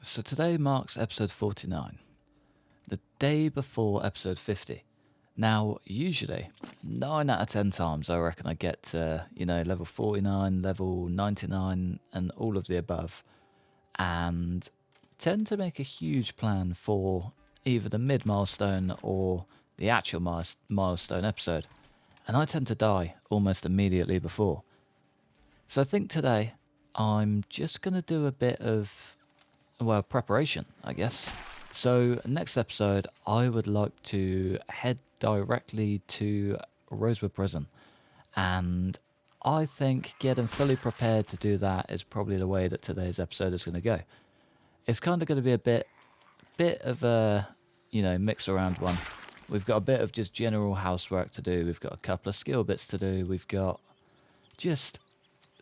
So today marks episode 49, the day before episode 50. Now, usually, 9 out of 10 times, I reckon I get to, level 49, level 99, and all of the above, and tend to make a huge plan for either the mid milestone or the actual milestone episode. And I tend to die almost immediately before. So I think today I'm just going to do a bit of preparation, I guess. So, next episode, I would like to head directly to Rosewood Prison. And I think getting fully prepared to do that is probably the way that today's episode is going to go. It's kind of going to be a bit of a, mix around one. We've got a bit of just general housework to do. We've got a couple of skill bits to do. We've got just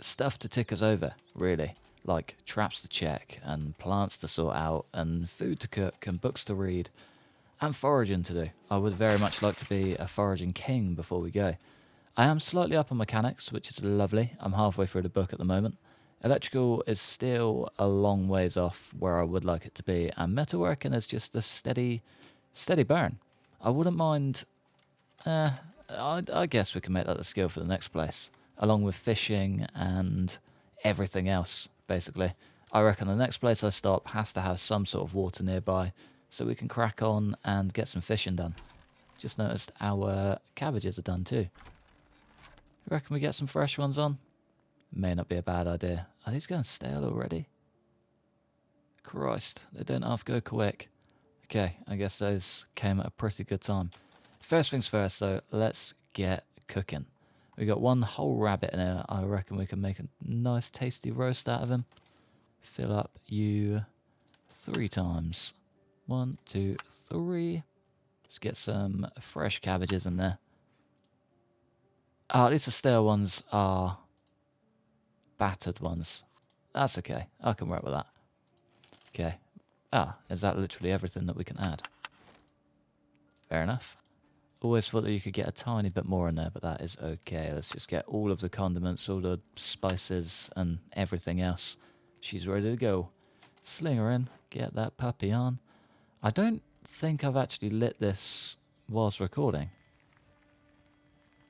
stuff to tick us over, really. Like traps to check, and plants to sort out, and food to cook, and books to read, and foraging to do. I would very much like to be a foraging king before we go. I am slightly up on mechanics, which is lovely. I'm halfway through the book at the moment. Electrical is still a long ways off where I would like it to be, and metalworking is just a steady burn. I wouldn't mind. I guess we can make that the skill for the next place, along with fishing and everything else, basically. I reckon the next place I stop has to have some sort of water nearby so we can crack on and get some fishing done. Just noticed our cabbages are done too. Reckon we get some fresh ones on? May not be a bad idea. Are these going stale already? Christ, they don't half go quick. Okay, I guess those came at a pretty good time. First things first, so let's get cooking. We got one whole rabbit in here. I reckon we can make a nice tasty roast out of him. Fill up you 3 times. 1, 2, 3. Let's get some fresh cabbages in there. At least the stale ones are battered ones. That's okay. I can work with that. Okay. Is that literally everything that we can add? Fair enough. Always thought that you could get a tiny bit more in there, but that is okay. Let's just get all of the condiments, all the spices, and everything else. She's ready to go. Sling her in. Get that puppy on. I don't think I've actually lit this whilst recording.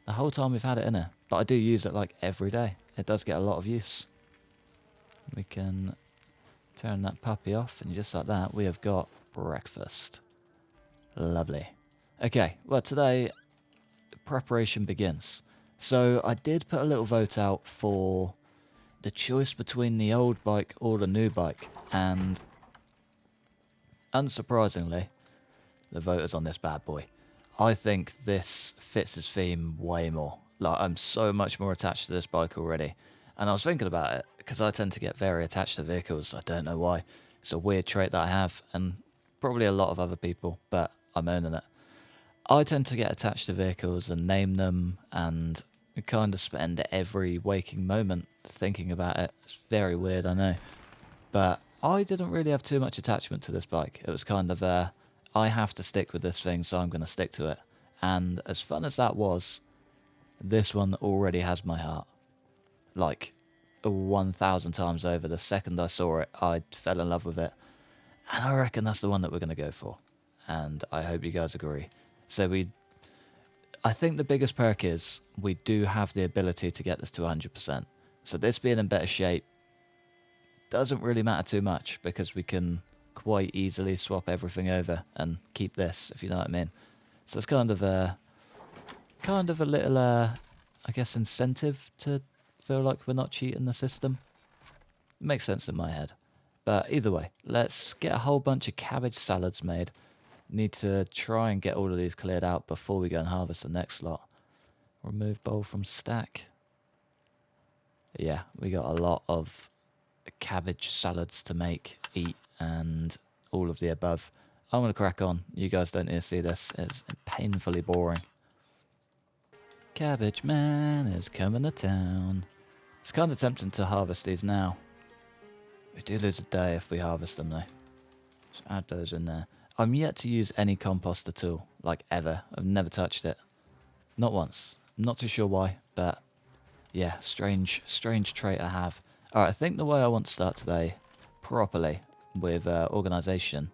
The whole time we've had it in here. But I do use it like every day. It does get a lot of use. We can turn that puppy off, and just like that, we have got breakfast. Lovely. Okay, well, today, preparation begins. So I did put a little vote out for the choice between the old bike or the new bike, and unsurprisingly, the vote is on this bad boy. I think this fits his theme way more. Like, I'm so much more attached to this bike already. And I was thinking about it, because I tend to get very attached to vehicles. I don't know why. It's a weird trait that I have, and probably a lot of other people, but I'm owning it. I tend to get attached to vehicles and name them, and kind of spend every waking moment thinking about it. It's very weird, I know. But I didn't really have too much attachment to this bike. It was kind of I have to stick with this thing, so I'm going to stick to it. And as fun as that was, this one already has my heart. Like 1,000 times over. The second I saw it, I fell in love with it. And I reckon that's the one that we're going to go for. And I hope you guys agree. So I think the biggest perk is we do have the ability to get this to 100%. So this being in better shape doesn't really matter too much, because we can quite easily swap everything over and keep this, if you know what I mean. So it's kind of a little, I guess, incentive to feel like we're not cheating the system. It makes sense in my head. But either way, let's get a whole bunch of cabbage salads made. Need to try and get all of these cleared out before we go and harvest the next lot. Remove bowl from stack. Yeah, we got a lot of cabbage salads to make, eat, and all of the above. I'm going to crack on. You guys don't need to see this. It's painfully boring. Cabbage man is coming to town. It's kind of tempting to harvest these now. We do lose a day if we harvest them though. Just add those in there. I'm yet to use any compost at all, like ever. I've never touched it. Not once. I'm not too sure why, but yeah, strange trait I have. Alright, I think the way I want to start today, properly, with organisation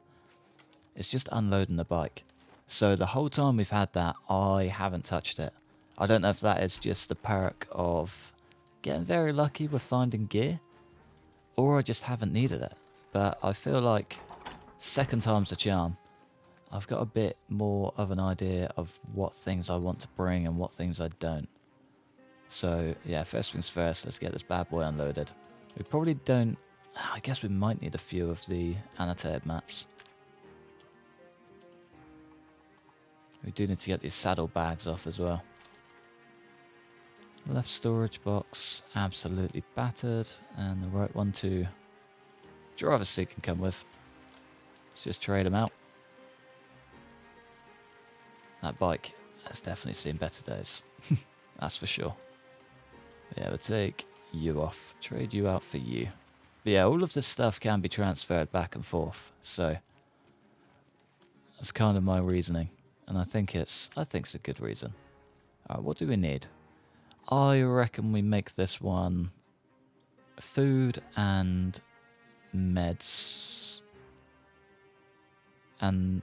is just unloading the bike. So the whole time we've had that, I haven't touched it. I don't know if that is just the perk of getting very lucky with finding gear, or I just haven't needed it. But I feel like second time's a charm. I've got a bit more of an idea of what things I want to bring and what things I don't. So yeah, first things first, let's get this bad boy unloaded. We probably don't... I guess we might need a few of the annotated maps. We do need to get these saddle bags off as well. Left storage box, absolutely battered. And the right one to driver's seat can come with. Let's just trade them out. That bike has definitely seen better days. That's for sure. But yeah, we'll take you off. Trade you out for you. But yeah, all of this stuff can be transferred back and forth. So that's kind of my reasoning. And I think it's a good reason. Alright, what do we need? I reckon we make this one food and meds. And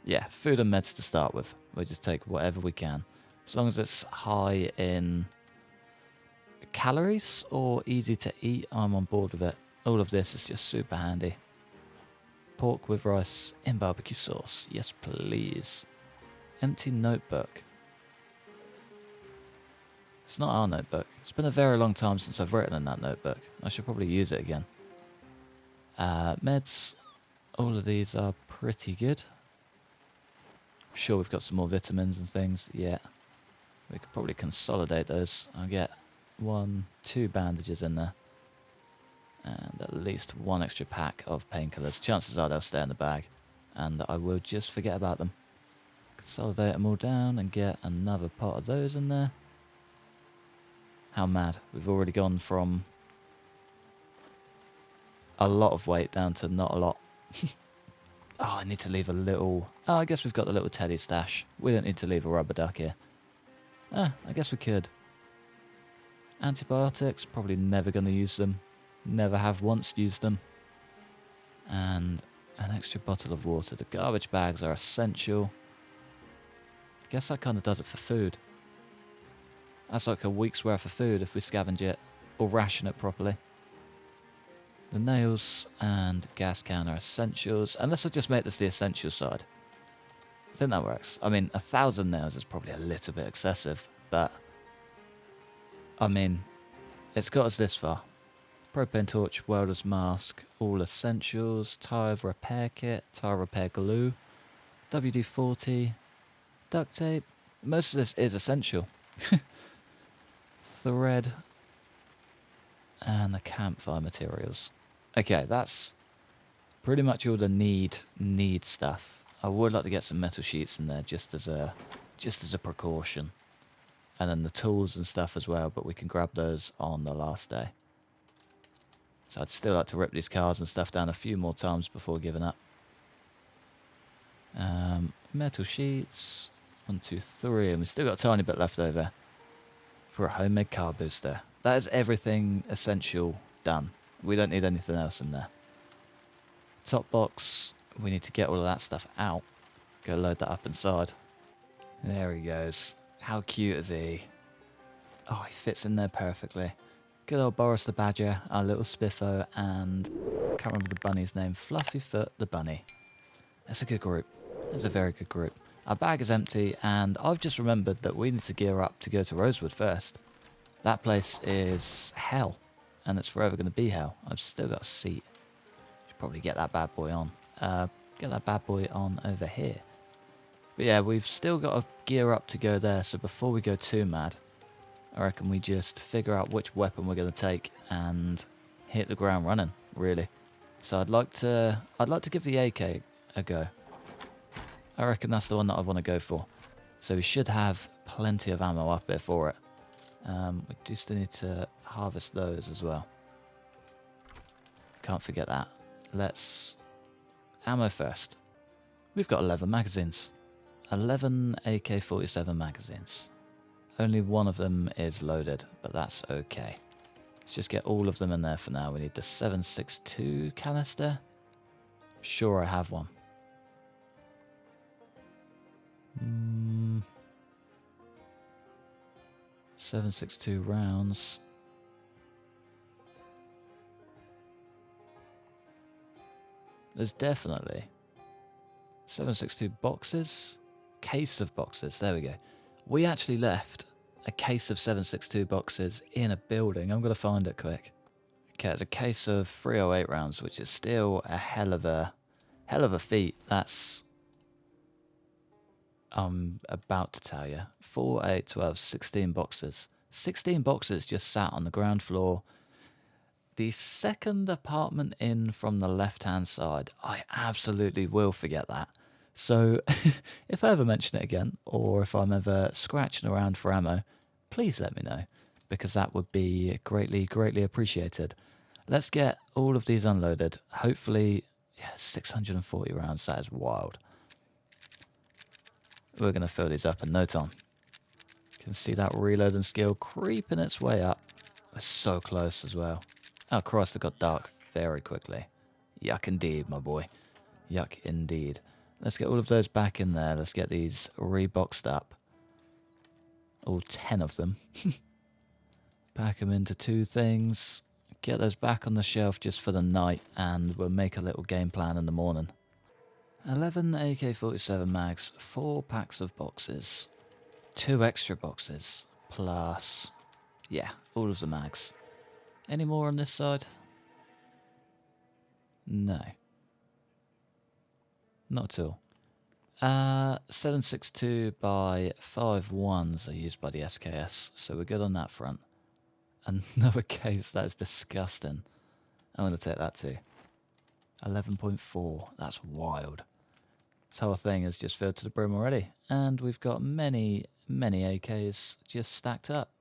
yeah, food and meds to start with. We'll just take whatever we can. As long as it's high in calories or easy to eat, I'm on board with it. All of this is just super handy. Pork with rice in barbecue sauce. Yes, please. Empty notebook. It's not our notebook. It's been a very long time since I've written in that notebook. I should probably use it again. Meds. All of these are pretty good. I'm sure we've got some more vitamins and things. Yeah. We could probably consolidate those. I'll get 1, 2 bandages in there. And at least 1 extra pack of painkillers. Chances are they'll stay in the bag. And I will just forget about them. Consolidate them all down and get another pot of those in there. How mad. We've already gone from a lot of weight down to not a lot. Oh, I need to leave a little... Oh, I guess we've got the little teddy stash. We don't need to leave a rubber duck here. I guess we could. Antibiotics, probably never going to use them. Never have once used them. And an extra bottle of water. The garbage bags are essential. I guess that kind of does it for food. That's like a week's worth of food if we scavenge it or ration it properly. The nails and gas can are essentials. And let's just make this the essential side. I think that works. I mean, 1,000 nails is probably a little bit excessive, but I mean, it's got us this far. Propane torch, welder's mask, all essentials, tire repair kit, tire repair glue, WD-40, duct tape. Most of this is essential. Thread, and the campfire materials. Okay, that's pretty much all the need stuff. I would like to get some metal sheets in there just as a precaution. And then the tools and stuff as well, but we can grab those on the last day. So I'd still like to rip these cars and stuff down a few more times before giving up. Metal sheets, 1, 2, 3, and we've still got a tiny bit left over for a homemade car booster. That is everything essential done. We don't need anything else in there. Top box, we need to get all of that stuff out. Go load that up inside. There he goes. How cute is he? Oh, he fits in there perfectly. Good old Boris the Badger, our little Spiffo, and I can't remember the bunny's name. Fluffyfoot the bunny. That's a good group. That's a very good group. Our bag is empty, and I've just remembered that we need to gear up to go to Rosewood first. That place is hell, and it's forever going to be hell. I've still got a seat. Should probably get that bad boy on. Get that bad boy on over here. But yeah, we've still got to gear up to go there, so before we go too mad, I reckon we just figure out which weapon we're going to take and hit the ground running, really. So I'd like to give the AK a go. I reckon that's the one that I want to go for. So we should have plenty of ammo up here for it. We do still need to harvest those as well. Can't forget that. Let's... ammo first. We've got 11 magazines. 11 AK-47 magazines. Only one of them is loaded, but that's okay. Let's just get all of them in there for now. We need the 7.62 canister. Sure, I have one. 7.62 rounds. There's definitely 7.62 boxes. Case of boxes. There we go. We actually left a case of 7.62 boxes in a building. I'm going to find it quick. Okay, it's a case of 308 rounds, which is still a hell of a feat. That's I'm about to tell you. 4, 8, 12, 16 boxes. 16 boxes just sat on the ground floor. The second apartment in from the left-hand side. I absolutely will forget that. So if I ever mention it again, or if I'm ever scratching around for ammo, please let me know, because that would be greatly, greatly appreciated. Let's get all of these unloaded. Hopefully, yeah, 640 rounds. That is wild. We're going to fill these up in no time. You can see that reloading skill creeping its way up. We're so close as well. Oh, Christ, it got dark very quickly. Yuck indeed, my boy. Yuck indeed. Let's get all of those back in there. Let's get these reboxed up. All 10 of them. Pack them into 2 things. Get those back on the shelf just for the night, and we'll make a little game plan in the morning. 11 AK-47 mags, 4 packs of boxes, 2 extra boxes, plus, yeah, all of the mags. Any more on this side? No. Not at all. 7.62 by 5.1s are used by the SKS, so we're good on that front. Another case, that is disgusting. I'm going to take that too. 11.4, that's wild. This whole thing is just filled to the brim already, and we've got many, many AKs just stacked up.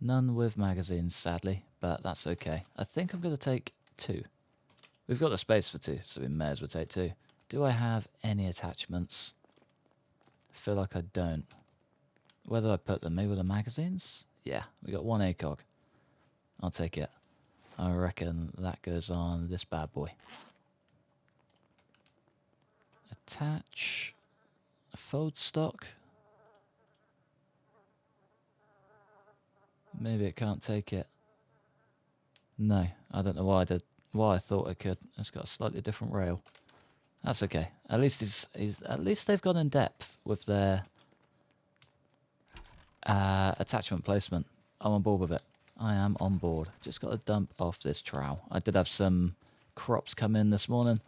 None with magazines, sadly, but that's okay. I think I'm going to take 2. We've got the space for 2, so we may as well take 2. Do I have any attachments? I feel like I don't. Where do I put them? Maybe with the magazines? Yeah, we got 1 ACOG. I'll take it. I reckon that goes on this bad boy. Attach. Fold stock. Maybe it can't take it. No, I don't know why I did. Why I thought it could. It's got a slightly different rail. That's okay. At least at least they've gone in depth with their attachment placement. I'm on board with it. I am on board. Just got to dump off this trowel. I did have some crops come in this morning.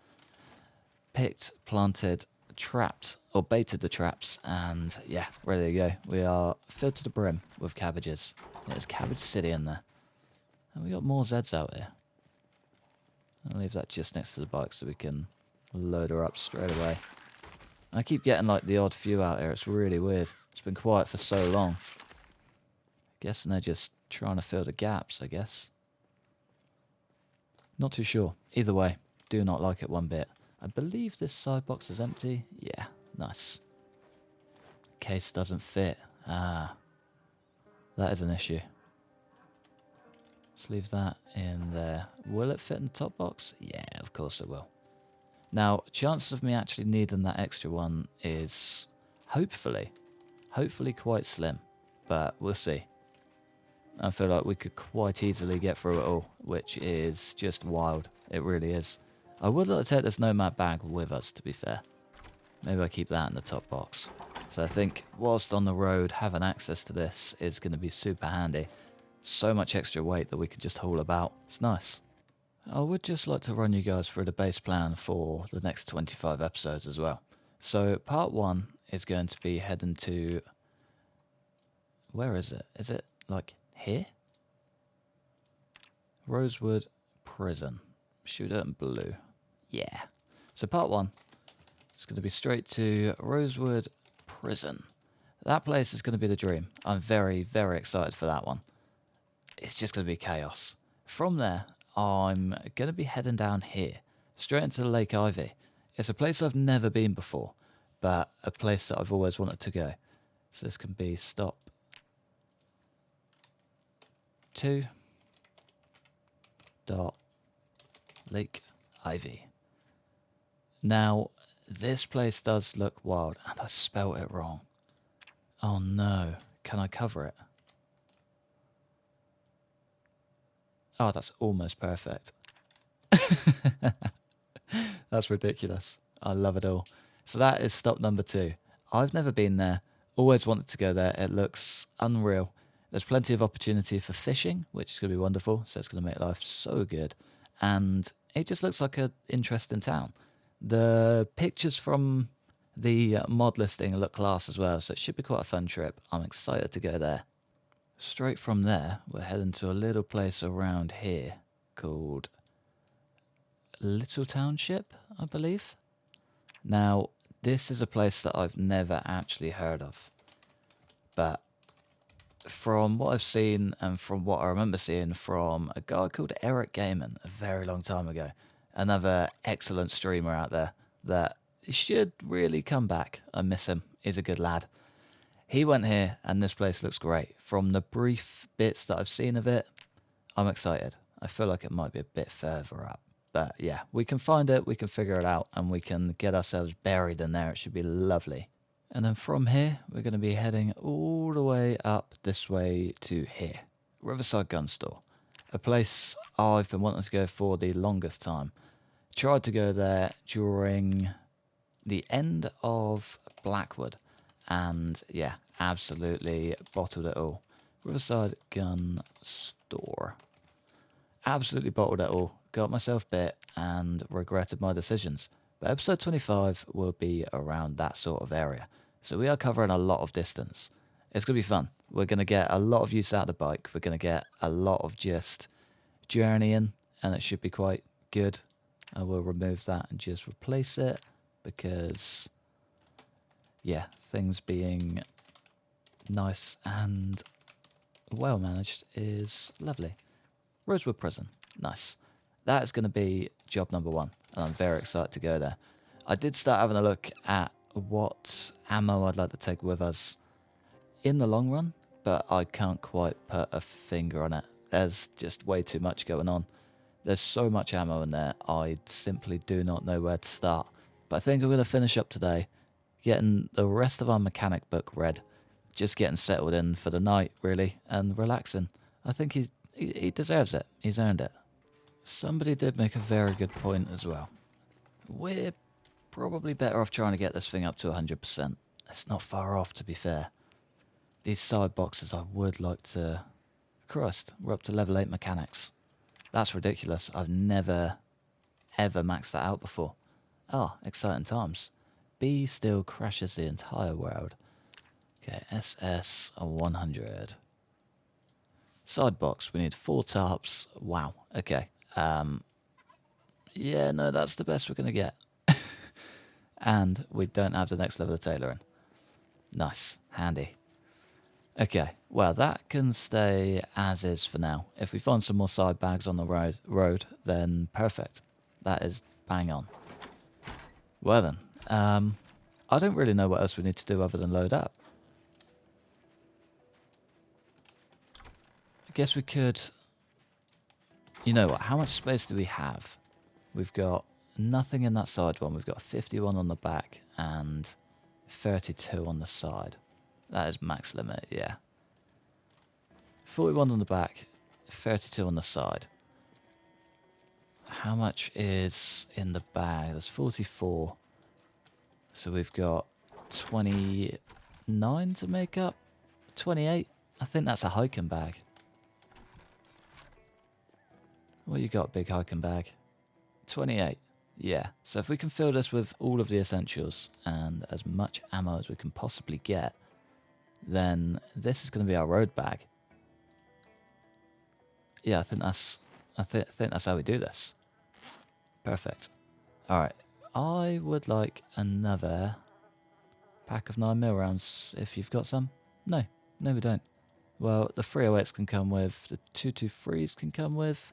Picked, planted, trapped, or baited the traps, and yeah, ready to go. We are filled to the brim with cabbages. There's Cabbage City in there. And we got more Zeds out here. I'll leave that just next to the bike so we can load her up straight away. I keep getting like the odd few out here. It's really weird. It's been quiet for so long. Guessing they're just trying to fill the gaps, I guess. Not too sure. Either way, do not like it one bit. I believe this side box is empty. Yeah, nice. Case doesn't fit. Ah, that is an issue. Let's leave that in there. Will it fit in the top box? Yeah, of course it will. Now, chances of me actually needing that extra one is hopefully quite slim, but we'll see. I feel like we could quite easily get through it all, which is just wild. It really is. I would like to take this Nomad bag with us, to be fair. Maybe I keep that in the top box. So I think whilst on the road, having access to this is going to be super handy. So much extra weight that we can just haul about. It's nice. I would just like to run you guys through the base plan for the next 25 episodes as well. So part 1 is going to be heading to... Where is it? Is it like here? Rosewood Prison. Shoot it in blue. Yeah. So part 1 is going to be straight to Rosewood Prison. That place is going to be the dream. I'm very, very excited for that one. It's just going to be chaos. From there, I'm going to be heading down here, straight into the Lake Ivy. It's a place I've never been before, but a place that I've always wanted to go. So this can be stop 2. dot Lake Ivy. Now, this place does look wild, and I spelt it wrong. Oh no, can I cover it? Oh, that's almost perfect. That's ridiculous. I love it all. So that is stop number 2. I've never been there. Always wanted to go there. It looks unreal. There's plenty of opportunity for fishing, which is going to be wonderful. So it's going to make life so good. And it just looks like an interesting town. The pictures from the mod listing look class as well. So it should be quite a fun trip. I'm excited to go there. Straight from there, we're heading to a little place around here called Little Township, I believe. Now, this is a place that I've never actually heard of. But from what I've seen and from what I remember seeing from a guy called Eric Gaiman a very long time ago, another excellent streamer out there that should really come back. I miss him. He's a good lad. He went here and this place looks great. From the brief bits that I've seen of it, I'm excited. I feel like it might be a bit further up. But yeah, we can find it, we can figure it out, and we can get ourselves buried in there. It should be lovely. And then from here, we're going to be heading all the way up this way to here. Riverside Gun Store. A place I've been wanting to go for the longest time. Tried to go there during the end of Blackwood. And yeah, absolutely bottled it all. Riverside Gun Store. Absolutely bottled it all. Got myself bit and regretted my decisions. But episode 25 will be around that sort of area. So we are covering a lot of distance. It's going to be fun. We're going to get a lot of use out of the bike. We're going to get a lot of just journeying. And it should be quite good. I will remove that and just replace it. Because, yeah, things being nice and well managed is lovely. Rosewood Prison. Nice. That is going to be job number 1. And I'm very excited to go there. I did start having a look at what ammo I'd like to take with us in the long run, but I can't quite put a finger on it. There's just way too much going on. There's so much ammo in there, I simply do not know where to start. But I think I'm going to finish up today, getting the rest of our mechanic book read, just getting settled in for the night, really, and relaxing. I think he deserves it. He's earned it. Somebody did make a very good point as well. We're probably better off trying to get this thing up to 100%. It's not far off, to be fair. These side boxes I would like to... Christ, we're up to level 8 mechanics. That's ridiculous. I've never, ever maxed that out before. Ah, exciting times. B still crashes the entire world. Okay, SS 100. Side box, we need 4 tarps. Wow, okay. Yeah, no, that's the best we're going to get. And we don't have the next level of tailoring. Nice, handy. Okay, well, that can stay as is for now. If we find some more side bags on the road, then perfect. That is bang on. Well then, I don't really know what else we need to do other than load up. I guess we could... You know what, how much space do we have? We've got nothing in that side one. We've got 51 on the back and 32 on the side. That is max limit, yeah. 41 on the back, 32 on the side. How much is in the bag? There's 44. So we've got 29 to make up. 28. I think that's a hiking bag. What you got, big hiking bag? 28. Yeah. So if we can fill this with all of the essentials and as much ammo as we can possibly get, then this is going to be our road bag. Yeah, I think that's how we do this. Perfect. All right. I would like another pack of 9mm rounds if you've got some. No, we don't. Well, the 308s can come with, the 223s can come with.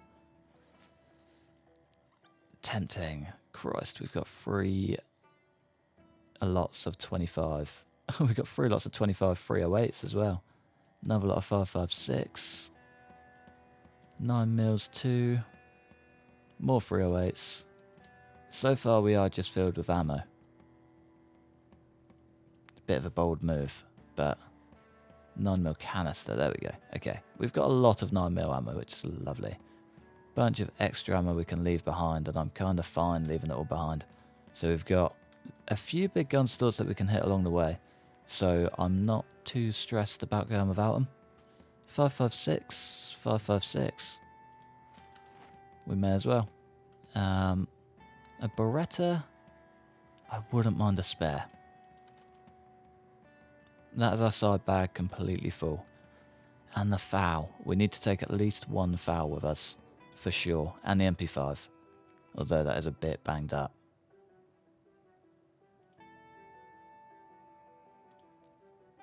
Tempting. Christ, we've got 3 lots of 25. We've got 3 lots of 25 308s as well. Another lot of 5.56. 9mm too. More 308s. So far we are just filled with ammo. Bit of a bold move, but 9mm canister, there we go. Okay, we've got a lot of 9mm ammo, which is lovely. Bunch of extra ammo we can leave behind, and I'm kind of fine leaving it all behind. So we've got a few big gun stores that we can hit along the way, so I'm not too stressed about going without them. 556, 556. We may as well. A Beretta, I wouldn't mind a spare. That is our side bag completely full. And the FAL. We need to take at least one FAL with us, for sure. And the MP5, although that is a bit banged up.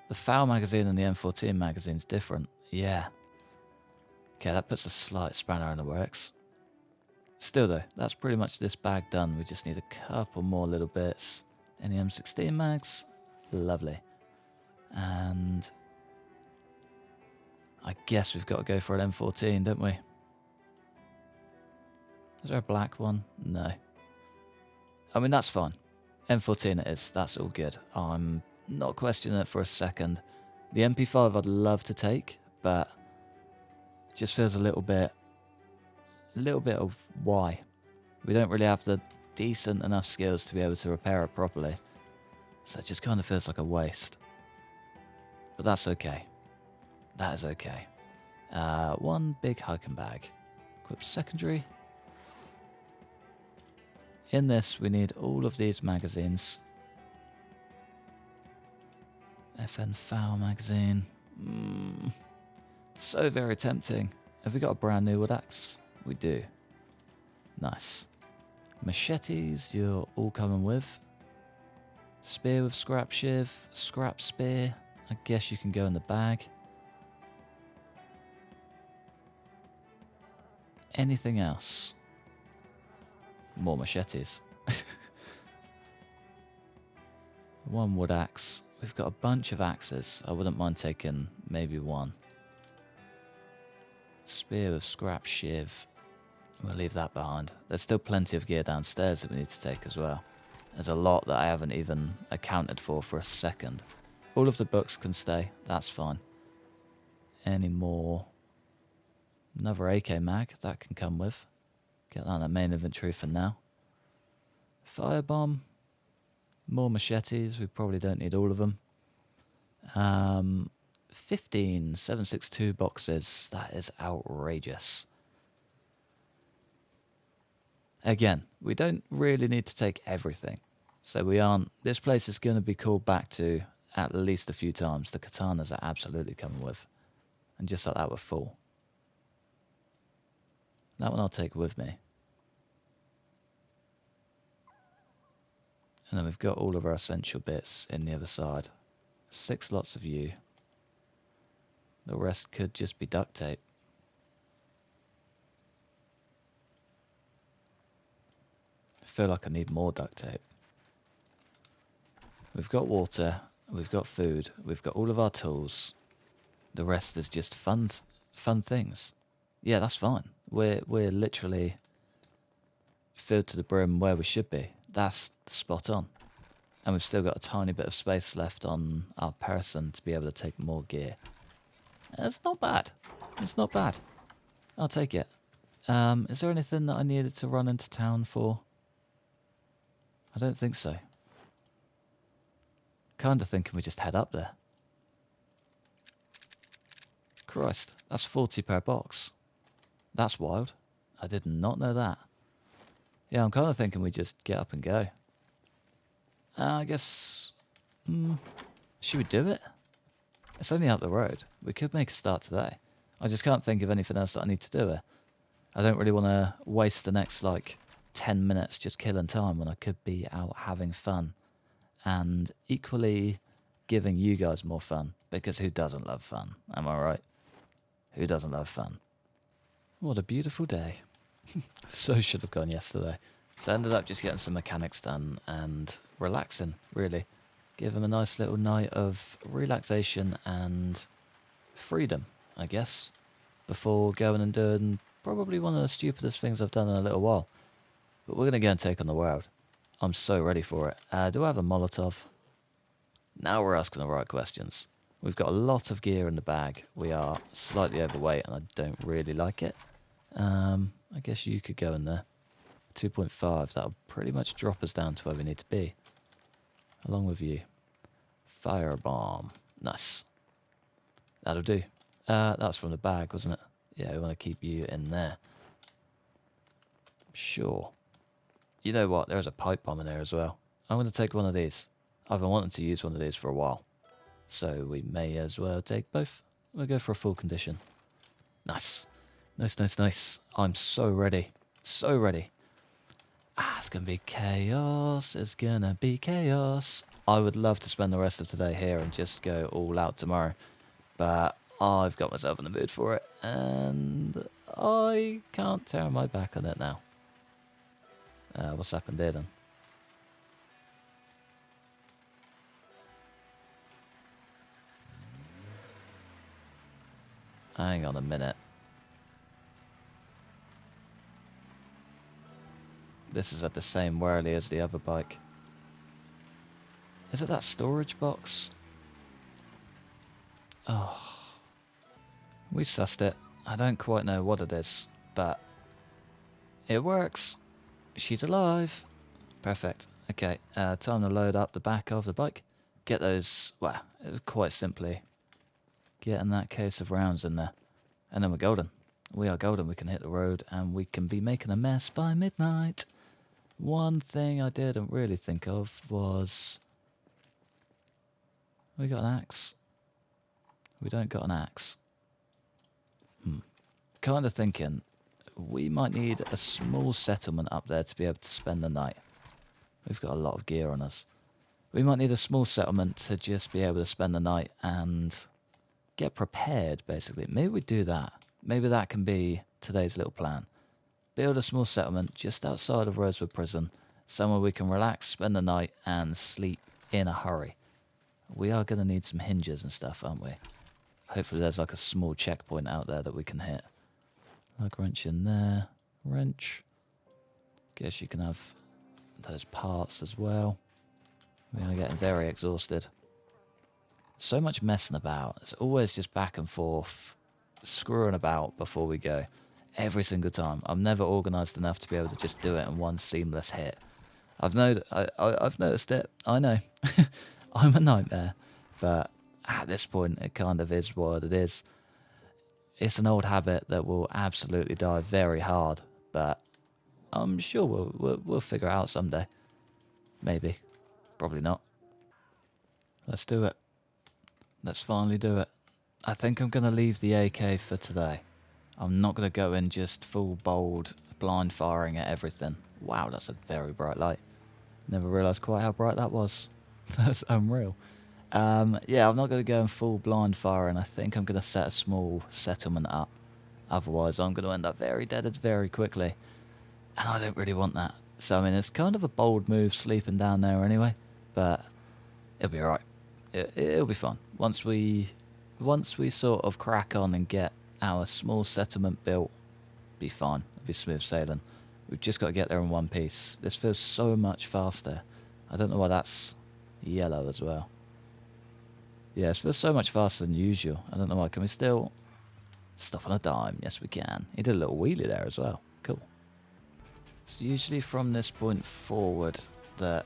The FAL magazine and the M14 magazine is different. Yeah. Okay, that puts a slight spanner in the works. Still though, that's pretty much this bag done. We just need a couple more little bits. Any M16 mags? Lovely. And I guess we've got to go for an M14, don't we? Is there a black one? No. I mean, that's fine. M14 it is. That's all good. I'm not questioning it for a second. The MP5 I'd love to take, but it just feels a little bit of why. We don't really have the decent enough skills to be able to repair it properly. So it just kind of feels like a waste. But that's okay. That is okay. One big hiking bag. Equip secondary. In this, we need all of these magazines. FN FAL magazine. So very tempting. Have we got a brand new wood axe? We do. Nice. Machetes, you're all coming with. Spear with scrap shiv. Scrap spear. I guess you can go in the bag. Anything else? More machetes. One wood axe. We've got a bunch of axes. I wouldn't mind taking maybe one. Spear with scrap shiv. We'll leave that behind. There's still plenty of gear downstairs that we need to take as well. There's a lot that I haven't even accounted for a second. All of the books can stay. That's fine. Any more? Another AK mag. That can come with. Get that in the main inventory for now. Firebomb. More machetes. We probably don't need all of them. 15 7.62 boxes. That is outrageous. Again, we don't really need to take everything. So we aren't... This place is going to be called back to at least a few times. The katanas are absolutely coming with. And just like that, we're full. That one I'll take with me. And then we've got all of our essential bits in the other side. 6 lots of you. The rest could just be duct tape. I feel like I need more duct tape. We've got water, we've got food, we've got all of our tools. The rest is just fun things. Yeah, that's fine. We're literally filled to the brim where we should be. That's spot on. And we've still got a tiny bit of space left on our person to be able to take more gear. It's not bad. It's not bad. I'll take it. Is there anything that I needed to run into town for? I don't think so. Kind of thinking we just head up there. Christ, that's 40 per box. That's wild. I did not know that. Yeah, I'm kind of thinking we just get up and go. I guess... should we do it? It's only up the road. We could make a start today. I just can't think of anything else that I need to do here. I don't really want to waste the next, 10 minutes just killing time when I could be out having fun. And equally giving you guys more fun. Because who doesn't love fun? Am I right? Who doesn't love fun? What a beautiful day. So should have gone yesterday. So I ended up just getting some mechanics done and relaxing, really. Give them a nice little night of relaxation and freedom, I guess, before going and doing Probably one of the stupidest things I've done in a little while. But we're going to go and take on the world. I'm so ready for it. Do I have a Molotov? Now we're asking the right questions. We've got a lot of gear in the bag. We are slightly overweight and I don't really like it. I guess you could go in there. 2.5, that'll pretty much drop us down to where we need to be. Along with you. Firebomb. Nice. That'll do. That's from the bag, wasn't it? Yeah, we want to keep you in there. Sure. You know what? There's a pipe bomb in there as well. I'm going to take one of these. I've been wanting to use one of these for a while. So we may as well take both. We'll go for a full condition. Nice. Nice, nice, nice. I'm so ready. So ready. It's going to be chaos. It's going to be chaos. I would love to spend the rest of today here and just go all out tomorrow. But I've got myself in the mood for it. And I can't turn my back on it now. What's happened there then? Hang on a minute. This is at the same whirly as the other bike. Is it that storage box? Oh. We sussed it. I don't quite know what it is, but it works. She's alive. Perfect. Okay, time to load up the back of the bike. Get those, well, quite simply, getting that case of rounds in there. And then we're golden. We are golden. We can hit the road and we can be making a mess by midnight. One thing I didn't really think of was... We got an axe. We don't got an axe. Kind of thinking we might need a small settlement up there to be able to spend the night. We've got a lot of gear on us. We might need a small settlement to just be able to spend the night and get prepared, basically. Maybe we do that. Maybe that can be today's little plan. Build a small settlement just outside of Rosewood Prison, somewhere we can relax, spend the night, and sleep in a hurry. We are going to need some hinges and stuff, aren't we? Hopefully there's like a small checkpoint out there that we can hit. Lug wrench in there. Wrench. Guess you can have those parts as well. We are getting very exhausted. So much messing about. It's always just back and forth, screwing about before we go. Every single time. I'm never organised enough to be able to just do it in one seamless hit. I've noticed it. I know. I'm a nightmare. But at this point, it kind of is what it is. It's an old habit that will absolutely die very hard. But I'm sure we'll figure it out someday. Maybe. Probably not. Let's do it. Let's finally do it. I think I'm going to leave the AK for today. I'm not going to go in just full bold, blind firing at everything. Wow, that's a very bright light. Never realised quite how bright that was. That's unreal. Yeah, I'm not going to go in full blind firing. I think I'm going to set a small settlement up. Otherwise, I'm going to end up very deaded very quickly. And I don't really want that. So, I mean, it's kind of a bold move sleeping down there anyway. But it'll be alright. It'll be fun. Once we sort of crack on and get our small settlement built, be fine. It'll be smooth sailing. We've just got to get there in one piece. This feels so much faster. I don't know why that's yellow as well. Yeah, it feels so much faster than usual. I don't know why. Can we still stop on a dime? Yes, we can. He did a little wheelie there as well. Cool. It's usually from this point forward that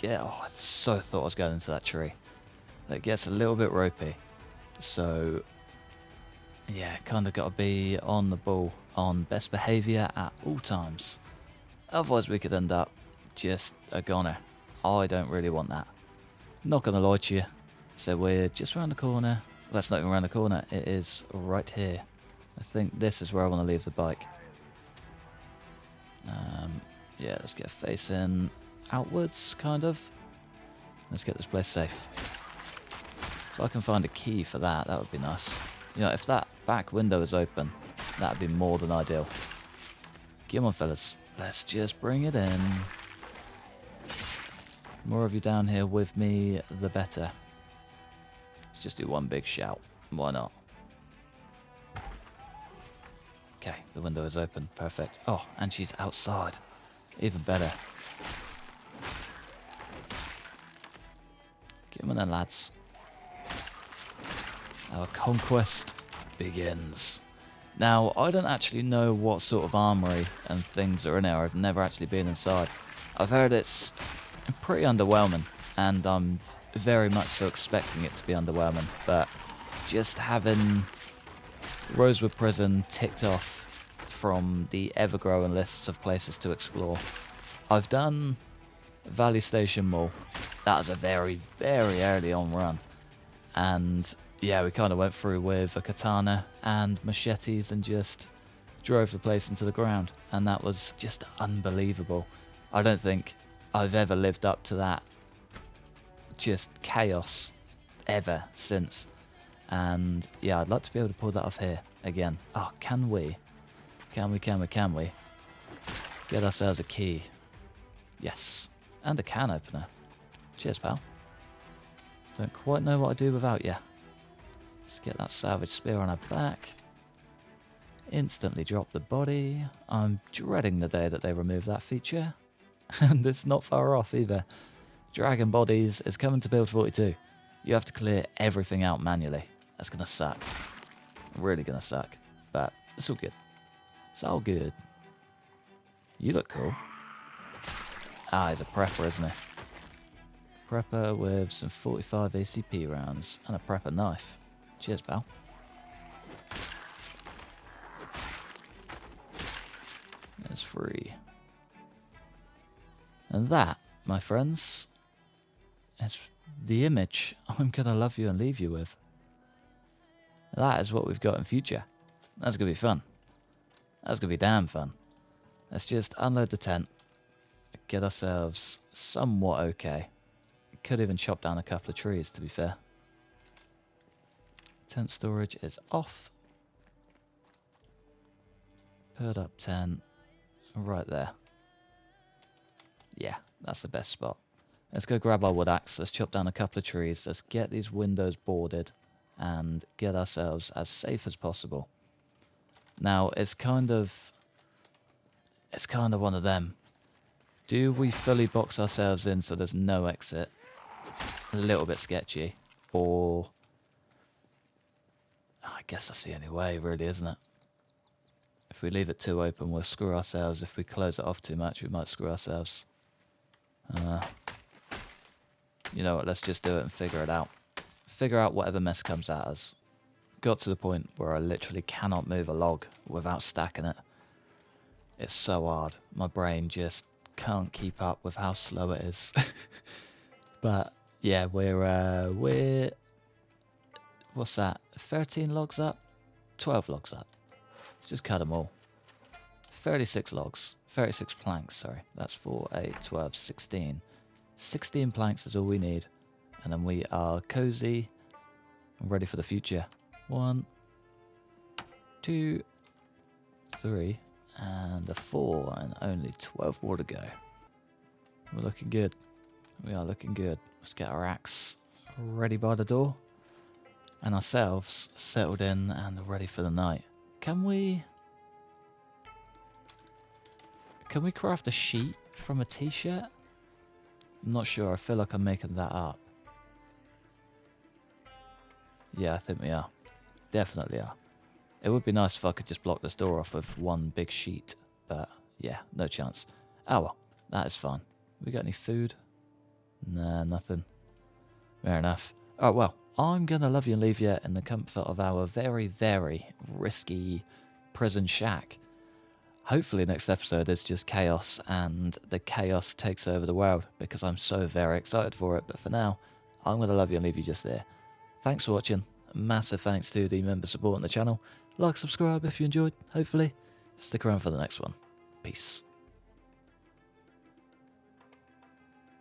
I so thought I was going into that tree. That gets a little bit ropey. So, yeah, kind of got to be on the ball, on best behaviour at all times. Otherwise, we could end up just a goner. I don't really want that. Not going to lie to you. So we're just around the corner. Well, that's not even around the corner. It is right here. I think this is where I want to leave the bike. Yeah, let's get facing outwards, kind of. Let's get this place safe. If I can find a key for that, that would be nice. You know, if that back window is open, that would be more than ideal. Come on, fellas. Let's just bring it in. More of you down here with me, the better. Let's just do one big shout. Why not? Okay, the window is open. Perfect. Oh, and she's outside. Even better. Get them then, lads. Our conquest begins. Now, I don't actually know what sort of armory and things are in there. I've never actually been inside. I've heard it's pretty underwhelming, and I'm very much so expecting it to be underwhelming. But just having Rosewood Prison ticked off from the ever-growing lists of places to explore. I've done Valley Station Mall. That was a very, very early on run. And yeah, we kind of went through with a katana and machetes and just drove the place into the ground. And that was just unbelievable. I don't think I've ever lived up to that just chaos ever since. And yeah, I'd like to be able to pull that off here again. Oh, can we? Can we get ourselves a key? Yes. And a can opener. Cheers, pal. Don't quite know what I'd do without you. Let's get that salvage spear on our back. Instantly drop the body. I'm dreading the day that they remove that feature. And it's not far off either. Dragon Bodies is coming to build 42. You have to clear everything out manually. That's going to suck. Really going to suck. But it's all good. It's all good. You look cool. Ah, he's a prepper, isn't he? Prepper with some 45 ACP rounds and a prepper knife. Cheers, pal. There's 3. And that, my friends, is the image I'm going to love you and leave you with. That is what we've got in future. That's going to be fun. That's going to be damn fun. Let's just unload the tent. Get ourselves somewhat okay. Could even chop down a couple of trees, to be fair. Tent storage is off. Put up tent. Right there. Yeah, that's the best spot. Let's go grab our wood axe. Let's chop down a couple of trees. Let's get these windows boarded and get ourselves as safe as possible. Now, it's kind of one of them. Do we fully box ourselves in so there's no exit? A little bit sketchy. Or I guess that's the only way, really, isn't it? If we leave it too open, we'll screw ourselves. If we close it off too much, we might screw ourselves. You know what, let's just do it and figure it out. Figure out whatever mess comes at us. Got to the point where I literally cannot move a log without stacking it. It's so hard. My brain just can't keep up with how slow it is. But yeah, we're what's that? 13 logs up? 12 logs up. Let's just cut them all. 36 logs. 36 planks, sorry. That's 4, 8, 12, 16. 16 planks is all we need. And then we are cozy and ready for the future. 1, 2, 3, and a 4, and only 12 more to go. We're looking good. We are looking good. Let's get our axe ready by the door. And ourselves settled in and ready for the night. Can we craft a sheet from a t-shirt? I'm not sure. I feel like I'm making that up. Yeah, I think we are. Definitely are. It would be nice if I could just block this door off with one big sheet. But yeah, no chance. Oh well, that is fine. We got any food? Nah, nothing. Fair enough. Alright, well, I'm going to love you and leave you in the comfort of our very, very risky prison shack. Hopefully next episode is just chaos and the chaos takes over the world because I'm so very excited for it. But for now, I'm going to love you and leave you just there. Thanks for watching. Massive thanks to the members supporting the channel. Like, subscribe if you enjoyed, hopefully. Stick around for the next one. Peace.